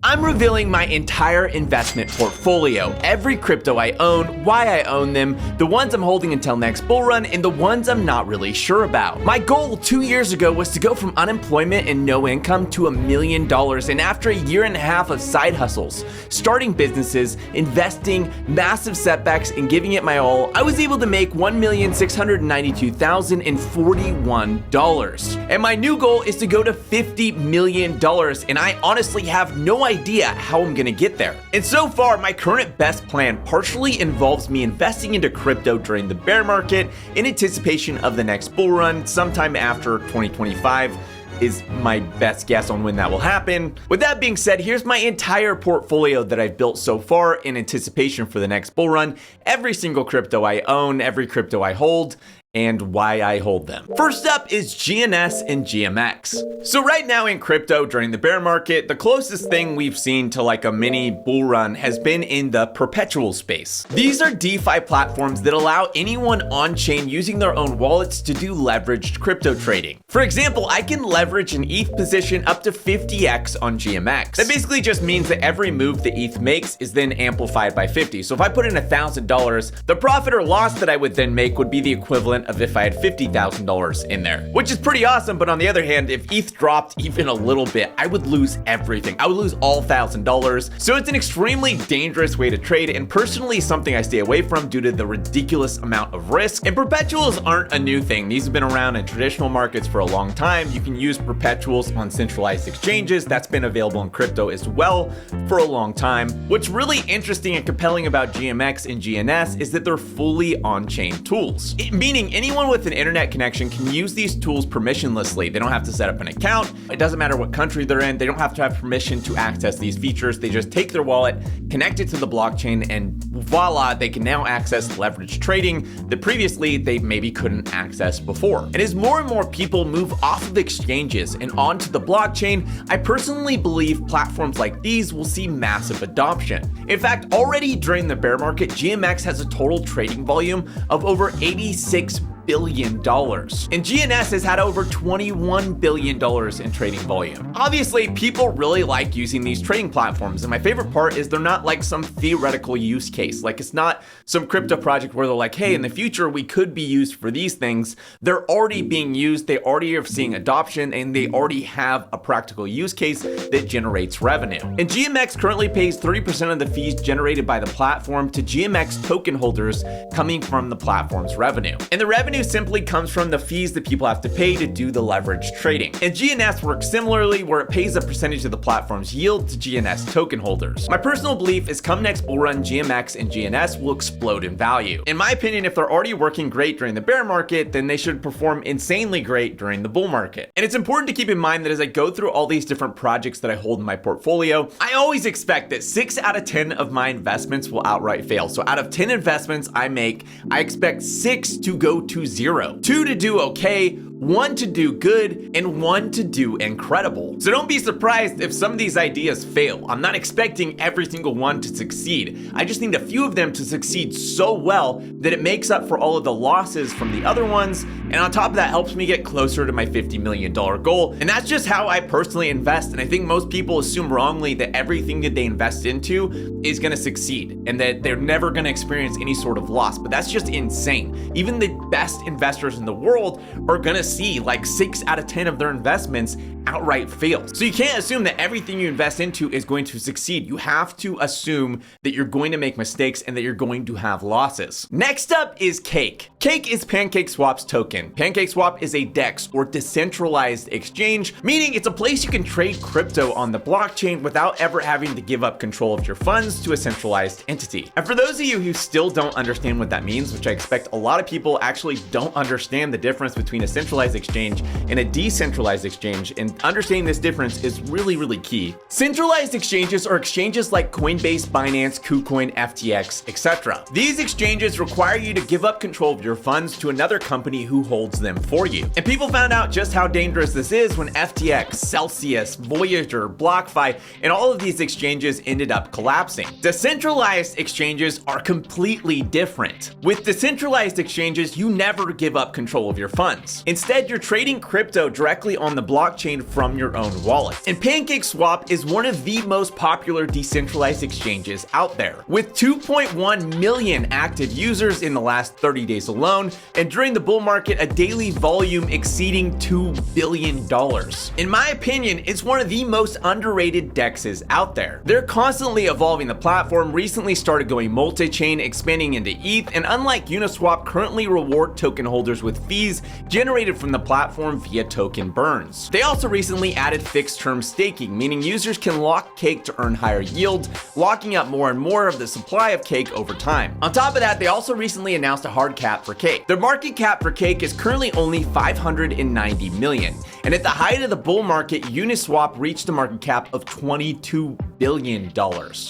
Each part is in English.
I'm revealing my entire investment portfolio, every crypto I own, why I own them, the ones I'm holding until next bull run, and the ones I'm not really sure about. My goal 2 years ago was to go from unemployment and no income to $1 million, and after a year and a half of side hustles, starting businesses, investing, massive setbacks, and giving it my all, I was able to make $1,692,041. And my new goal is to go to $50 million, and I honestly have no idea how I'm gonna get there. And so far, my current best plan partially involves me investing into crypto during the bear market in anticipation of the next bull run sometime after 2025. Is my best guess on when that will happen. With that being said, here's my entire portfolio that I've built so far in anticipation for the next bull run. Every single crypto I own, every crypto I hold, and why I hold them. First up is GNS and GMX. So right now in crypto during the bear market, the closest thing we've seen to like a mini bull run has been in the perpetual space. These are DeFi platforms that allow anyone on chain using their own wallets to do leveraged crypto trading. For example, I can leverage an ETH position up to 50x on GMX. That basically just means that every move the ETH makes is then amplified by 50. So if I put in $1,000, the profit or loss that I would then make would be the equivalent of if I had $50,000 in there, which is pretty awesome. But on the other hand, if ETH dropped even a little bit, I would lose everything. I would lose all $1,000. So it's an extremely dangerous way to trade, and personally something I stay away from due to the ridiculous amount of risk. And perpetuals aren't a new thing. These have been around in traditional markets for a long time. You can use perpetuals on centralized exchanges. That's been available in crypto as well for a long time. What's really interesting and compelling about GMX and GNS is that they're fully on-chain tools, meaning anyone with an internet connection can use these tools permissionlessly. They don't have to set up an account. It doesn't matter what country they're in. They don't have to have permission to access these features. They just take their wallet, connect it to the blockchain, and voila, they can now access leverage trading that previously they maybe couldn't access before. And as more and more people move off of exchanges and onto the blockchain, I personally believe platforms like these will see massive adoption. In fact, already during the bear market, GMX has a total trading volume of over $86 billion. And GNS has had over $21 billion in trading volume. Obviously, people really like using these trading platforms, and my favorite part is they're not like some theoretical use case. Like, it's not some crypto project where they're like, hey, in the future we could be used for these things. They're already being used, they already are seeing adoption, and they already have a practical use case that generates revenue. And GMX currently pays 30% of the fees generated by the platform to GMX token holders coming from the platform's revenue. And the revenue simply comes from the fees that people have to pay to do the leverage trading. And GNS works similarly, where it pays a percentage of the platform's yield to GNS token holders. My personal belief is come next bull run, GMX and GNS will explode in value. In my opinion, if they're already working great during the bear market, then they should perform insanely great during the bull market. And it's important to keep in mind that as I go through all these different projects that I hold in my portfolio, I always expect that 6 out of 10 of my investments will outright fail. So out of 10 investments I make, I expect 6 to go to 0, 2 to do okay, 1 to do good, and 1 to do incredible. So don't be surprised if some of these ideas fail. I'm not expecting every single one to succeed. I just need a few of them to succeed so well that it makes up for all of the losses from the other ones, and on top of that helps me get closer to my $50 million goal. And that's just how I personally invest, and I think most people assume wrongly that everything that they invest into is gonna succeed and that they're never gonna experience any sort of loss, but that's just insane. Even the best investors in the world are gonna see like 6 out of 10 of their investments outright fail. So you can't assume that everything you invest into is going to succeed. You have to assume that you're going to make mistakes and that you're going to have losses. Next up is Cake. Cake is PancakeSwap's token. PancakeSwap is a DEX or decentralized exchange, meaning it's a place you can trade crypto on the blockchain without ever having to give up control of your funds to a centralized entity. And for those of you who still don't understand what that means, which I expect a lot of people actually don't understand the difference between a centralized exchange and a decentralized exchange, and understanding this difference is really, really key. Centralized exchanges are exchanges like Coinbase, Binance, KuCoin, FTX, etc. These exchanges require you to give up control of your your funds to another company who holds them for you. And people found out just how dangerous this is when FTX, Celsius, Voyager, BlockFi, and all of these exchanges ended up collapsing. Decentralized exchanges are completely different. With decentralized exchanges, you never give up control of your funds. Instead, you're trading crypto directly on the blockchain from your own wallet. And PancakeSwap is one of the most popular decentralized exchanges out there, with 2.1 million active users in the last 30 days alone, and during the bull market, a daily volume exceeding $2 billion. In my opinion, it's one of the most underrated DEXs out there. They're constantly evolving the platform, recently started going multi-chain, expanding into ETH, and unlike Uniswap, currently reward token holders with fees generated from the platform via token burns. They also recently added fixed-term staking, meaning users can lock cake to earn higher yield, locking up more and more of the supply of cake over time. On top of that, they also recently announced a hard cap for cake. Their market cap for cake is currently only $590 million, and at the height of the bull market, Uniswap reached a market cap of $22 billion.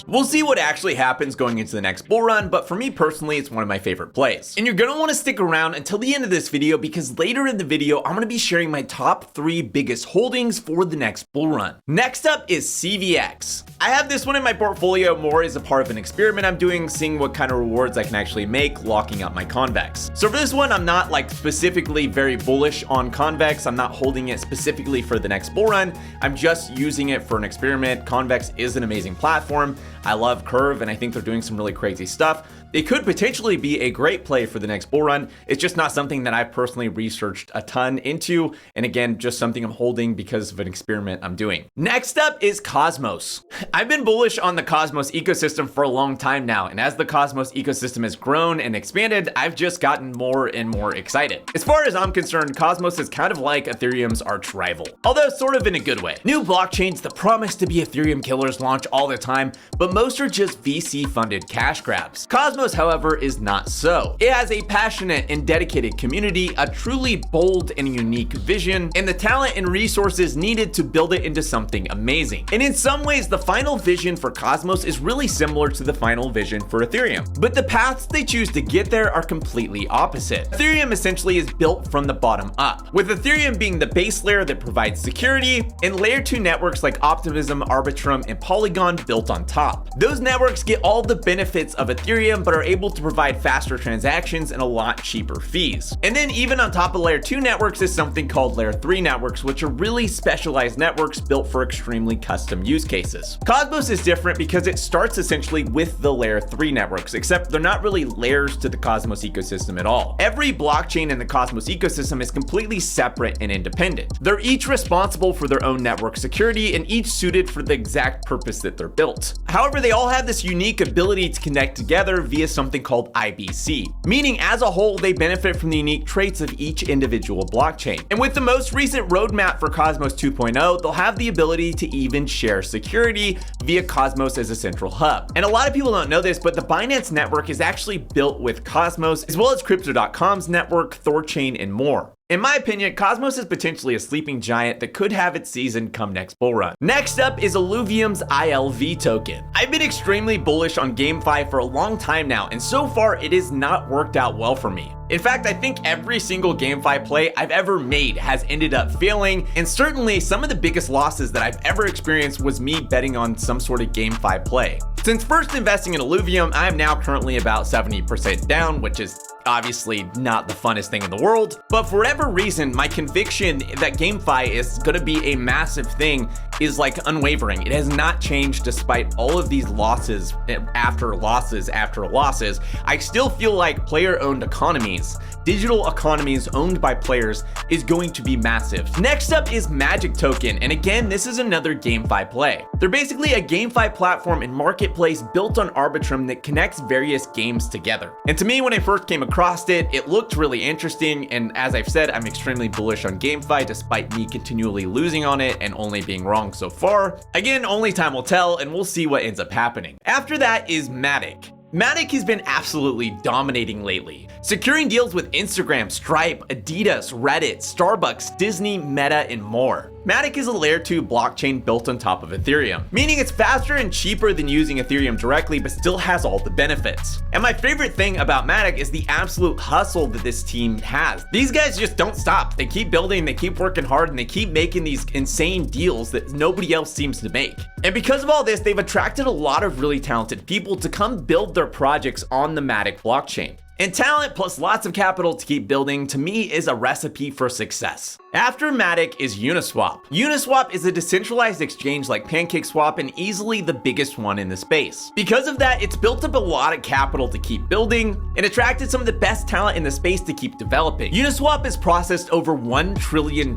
We'll see what actually happens going into the next bull run, but for me personally, it's one of my favorite plays. And you're gonna wanna stick around until the end of this video, because later in the video, I'm gonna be sharing my top 3 biggest holdings for the next bull run. Next up is CVX. I have this one in my portfolio more as a part of an experiment I'm doing, seeing what kind of rewards I can actually make locking up my convex. So for this one, I'm not like specifically very bullish on convex. I'm not holding it specifically for the next bull run. I'm just using it for an experiment. Convex is an amazing platform. I love Curve, and I think they're doing some really crazy stuff. It could potentially be a great play for the next bull run. It's just not something that I've personally researched a ton into. And again, just something I'm holding because of an experiment I'm doing. Next up is Cosmos. I've been bullish on the Cosmos ecosystem for a long time now. And as the Cosmos ecosystem has grown and expanded, I've just gotten more and more excited. As far as I'm concerned, Cosmos is kind of like Ethereum's arch rival, although sort of in a good way. New blockchains that promise to be Ethereum killers launch all the time, but most are just VC funded cash grabs. Cosmos, however, is not so. It has a passionate and dedicated community, a truly bold and unique vision, and the talent and resources needed to build it into something amazing. And in some ways, the final vision for Cosmos is really similar to the final vision for Ethereum, but the paths they choose to get there are completely opposite. Ethereum essentially is built from the bottom up, with Ethereum being the base layer that provides security, and layer 2 networks like Optimism, Arbitrum, and Polygon built on top. Those networks get all the benefits of Ethereum, but are able to provide faster transactions and a lot cheaper fees. And then even on top of layer 2 networks is something called layer 3 networks, which are really specialized networks built for extremely custom use cases. Cosmos is different because it starts essentially with the layer 3 networks, except they're not really layers to the Cosmos ecosystem at all. Every blockchain in the Cosmos ecosystem is completely separate and independent. They're each responsible for their own network security and each suited for the exact purpose that they're built. However, they all have this unique ability to connect together via something called IBC, meaning as a whole, they benefit from the unique traits of each individual blockchain. And with the most recent roadmap for Cosmos 2.0, they'll have the ability to even share security via Cosmos as a central hub. And a lot of people don't know this, but the Binance network is actually built with Cosmos, as well as Crypto.com's network, Thorchain, and more. In my opinion, Cosmos is potentially a sleeping giant that could have its season come next bull run. Next up is Illuvium's ILV token. I've been extremely bullish on GameFi for a long time now, and so far it has not worked out well for me. In fact, I think every single GameFi play I've ever made has ended up failing, and certainly some of the biggest losses that I've ever experienced was me betting on some sort of GameFi play. Since first investing in Illuvium, I am now currently about 70% down, which is obviously not the funnest thing in the world, but for whatever reason, my conviction that GameFi is gonna be a massive thing is like unwavering. It has not changed despite all of these losses after losses after losses. I still feel like player-owned economies, digital economies owned by players, is going to be massive. Next up is Magic Token, and again, this is another GameFi play. They're basically a GameFi platform and marketplace built on Arbitrum that connects various games together. And to me, when I first came across it, it looked really interesting, and as I've said, I'm extremely bullish on GameFi despite me continually losing on it and only being wrong so far. Again, only time will tell, and we'll see what ends up happening. After that is Matic. Matic has been absolutely dominating lately, securing deals with Instagram, Stripe, Adidas, Reddit, Starbucks, Disney, Meta, and more. Matic is a layer 2 blockchain built on top of Ethereum, meaning it's faster and cheaper than using Ethereum directly, but still has all the benefits. And my favorite thing about Matic is the absolute hustle that this team has. These guys just don't stop. They keep building, they keep working hard, and they keep making these insane deals that nobody else seems to make. And because of all this, they've attracted a lot of really talented people to come build their projects on the Matic blockchain. And talent plus lots of capital to keep building, to me, is a recipe for success. After Matic is Uniswap. Uniswap is a decentralized exchange like PancakeSwap and easily the biggest one in the space. Because of that, it's built up a lot of capital to keep building and attracted some of the best talent in the space to keep developing. Uniswap has processed over $1 trillion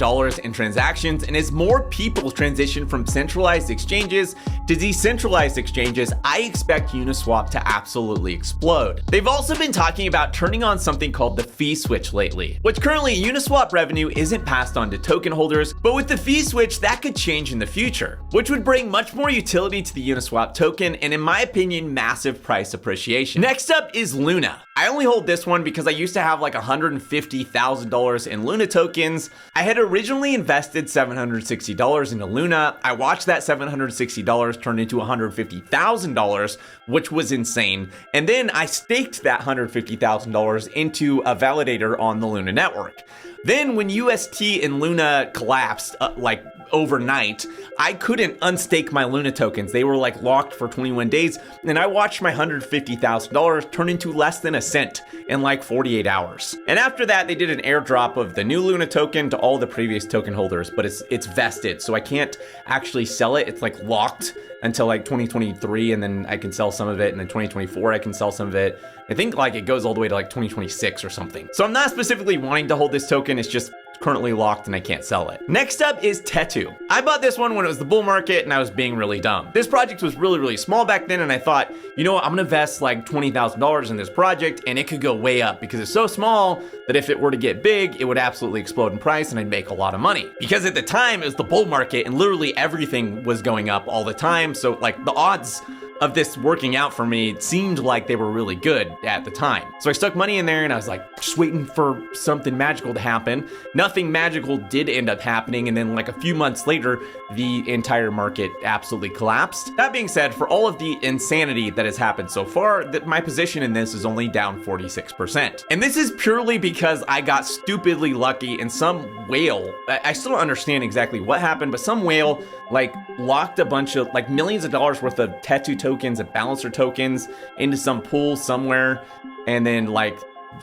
in transactions, and as more people transition from centralized exchanges to decentralized exchanges, I expect Uniswap to absolutely explode. They've also been talking about turning on something called the fee switch lately, which currently Uniswap revenue isn't passed on to token holders, but with the fee switch, that could change in the future, which would bring much more utility to the Uniswap token and, in my opinion, massive price appreciation. Next up is Luna. I only hold this one because I used to have like $150,000 in Luna tokens. I had originally invested $760 into Luna. I watched that $760 turn into $150,000, which was insane. And then I staked that $150,000 into a validator on the Luna network. Then when UST and Luna collapsed like overnight, I couldn't unstake my Luna tokens. They were like locked for 21 days, and I watched my $150,000 turn into less than a cent in like 48 hours. And after that, they did an airdrop of the new Luna token to all the previous token holders, but it's vested, so I can't actually sell it. It's like locked until like 2023, and then I can sell some of it, and then 2024 I can sell some of it. I think like it goes all the way to like 2026 or something. So I'm not specifically wanting to hold this token, it's just currently locked and I can't sell it. Next up is Tetu. I bought this one when it was the bull market and I was being really dumb. This project was really small back then, and I thought, you know what, I'm gonna invest like $20,000 in this project and it could go way up because it's so small that if it were to get big, it would absolutely explode in price and I'd make a lot of money. Because at the time it was the bull market and literally everything was going up all the time. So like the odds of this working out for me seemed like they were really good at the time. So I stuck money in there and I was like just waiting for something magical to happen. Nothing magical did end up happening, and then like a few months later, the entire market absolutely collapsed. That being said, for all of the insanity that has happened so far, that my position in this is only down 46%. And this is purely because I got stupidly lucky and some whale, I still don't understand exactly what happened, but some whale like locked a bunch of like millions of dollars worth of Tetu tokens and balancer tokens into some pool somewhere, and then like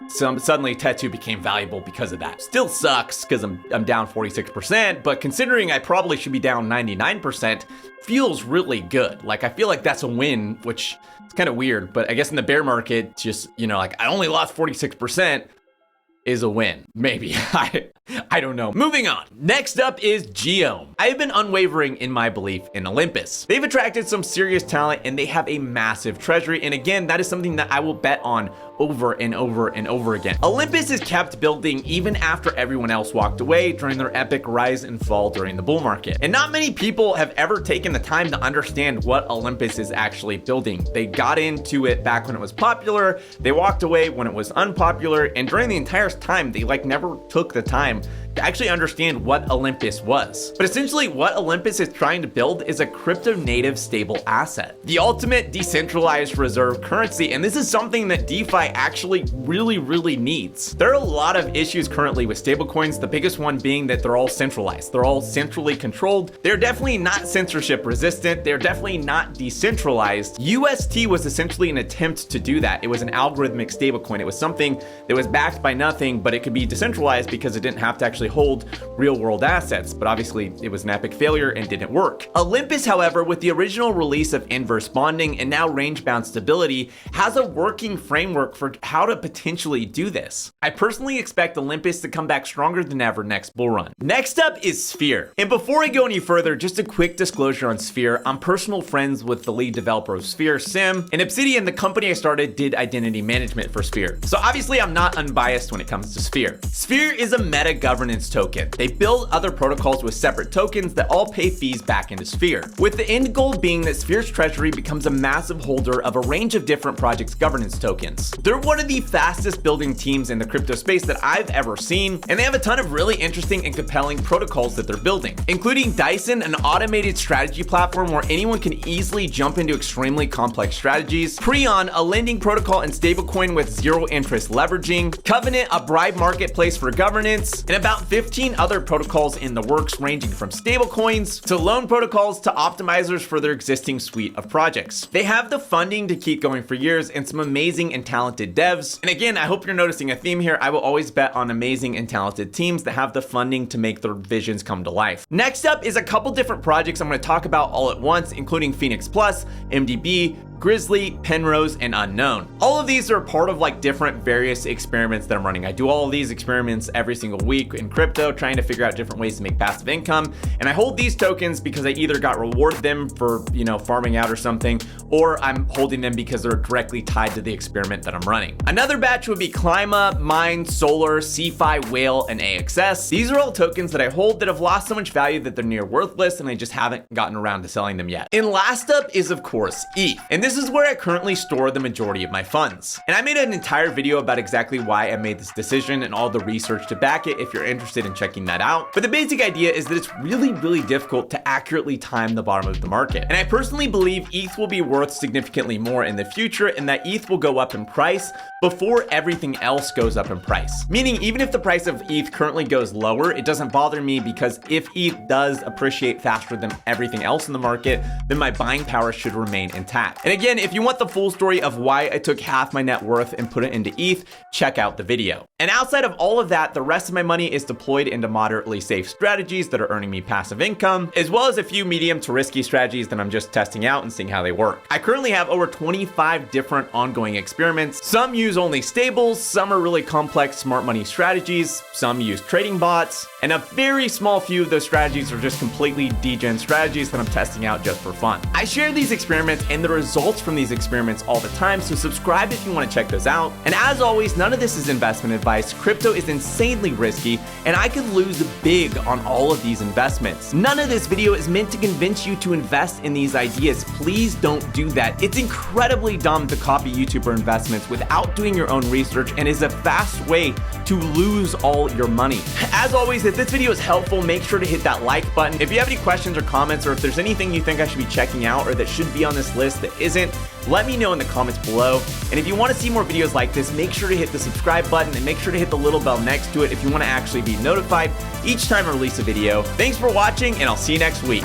suddenly Tetu became valuable because of that. Still sucks because I'm down 46%, but considering I probably should be down 99%, feels really good. Like I feel like that's a win, which is kind of weird, but I guess in the bear market, just, you know, like I only lost 46% is a win. Maybe. I don't know. Moving on. Next up is Geom. I have been unwavering in my belief in Olympus. They've attracted some serious talent and they have a massive treasury. And again, that is something that I will bet on over and over and over again. Olympus is kept building even after everyone else walked away during their epic rise and fall during the bull market. And not many people have ever taken the time to understand what Olympus is actually building. They got into it back when it was popular, they walked away when it was unpopular, and during the entire time, they like never took the time to actually understand what Olympus was. But essentially what Olympus is trying to build is a crypto native stable asset, the ultimate decentralized reserve currency. And this is something that DeFi actually really needs. There are a lot of issues currently with stablecoins, the biggest one being that they're all centralized. They're all centrally controlled. They're definitely not censorship resistant. They're definitely not decentralized. UST was essentially an attempt to do that. It was an algorithmic stablecoin. It was something that was backed by nothing, but it could be decentralized because it didn't have to actually hold real world assets, but obviously it was an epic failure and didn't work. Olympus, however, with the original release of inverse bonding and now range bound stability, has a working framework for how to potentially do this. I personally expect Olympus to come back stronger than ever next bull run. Next up is Sphere. And before I go any further, just a quick disclosure on Sphere. I'm personal friends with the lead developer of Sphere, Sim, and Obsidian, the company I started, did identity management for Sphere. So obviously I'm not unbiased when it comes to Sphere. Sphere is a meta governance governance token. They build other protocols with separate tokens that all pay fees back into Sphere, with the end goal being that Sphere's treasury becomes a massive holder of a range of different projects' governance tokens. They're one of the fastest building teams in the crypto space that I've ever seen, and they have a ton of really interesting and compelling protocols that they're building, including Dyson, an automated strategy platform where anyone can easily jump into extremely complex strategies, Prion, a lending protocol and stablecoin with zero interest leveraging, Covenant, a bribe marketplace for governance, and about 15 other protocols in the works, ranging from stablecoins to loan protocols to optimizers for their existing suite of projects. They have the funding to keep going for years and some amazing and talented devs. And again, I hope you're noticing a theme here. I will always bet on amazing and talented teams that have the funding to make their visions come to life. Next up is a couple different projects I'm going to talk about all at once, including Phoenix Plus, MDB, Grizzly, Penrose, and Unknown. All of these are part of like different various experiments that I'm running. I do all of these experiments every single week in crypto, trying to figure out different ways to make passive income. And I hold these tokens because I either got rewarded them for, farming out or something, or I'm holding them because they're directly tied to the experiment that I'm running. Another batch would be Clima, Mine, Solar, CFI, Whale, and AXS. These are all tokens that I hold that have lost so much value that they're near worthless, and I just haven't gotten around to selling them yet. And last up is, of course, ETH. And this is where I currently store the majority of my funds. And I made an entire video about exactly why I made this decision and all the research to back it if you're interested in checking that out. But the basic idea is that it's really, really difficult to accurately time the bottom of the market. And I personally believe ETH will be worth significantly more in the future, and that ETH will go up in price before everything else goes up in price. Meaning, even if the price of ETH currently goes lower, it doesn't bother me, because if ETH does appreciate faster than everything else in the market, then my buying power should remain intact. And again, if you want the full story of why I took half my net worth and put it into ETH, check out the video. And outside of all of that, the rest of my money is deployed into moderately safe strategies that are earning me passive income, as well as a few medium to risky strategies that I'm just testing out and seeing how they work. I currently have over 25 different ongoing experiments. Some use only stables, some are really complex smart money strategies, some use trading bots, and a very small few of those strategies are just completely degen strategies that I'm testing out just for fun. I share these experiments and the results from these experiments all the time, so subscribe if you want to check those out. And as always, none of this is investment advice. Crypto is insanely risky, and I could lose big on all of these investments. None of this video is meant to convince you to invest in these ideas. Please don't do that. It's incredibly dumb to copy YouTuber investments without doing your own research, and is a fast way to lose all your money. As always, if this video is helpful, make sure to hit that like button. If you have any questions or comments, or if there's anything you think I should be checking out or that should be on this list that isn't, let me know in the comments below. And if you want to see more videos like this, make sure to hit the subscribe button and make sure to hit the little bell next to it if you want to actually be notified each time I release a video. Thanks for watching, and I'll see you next week.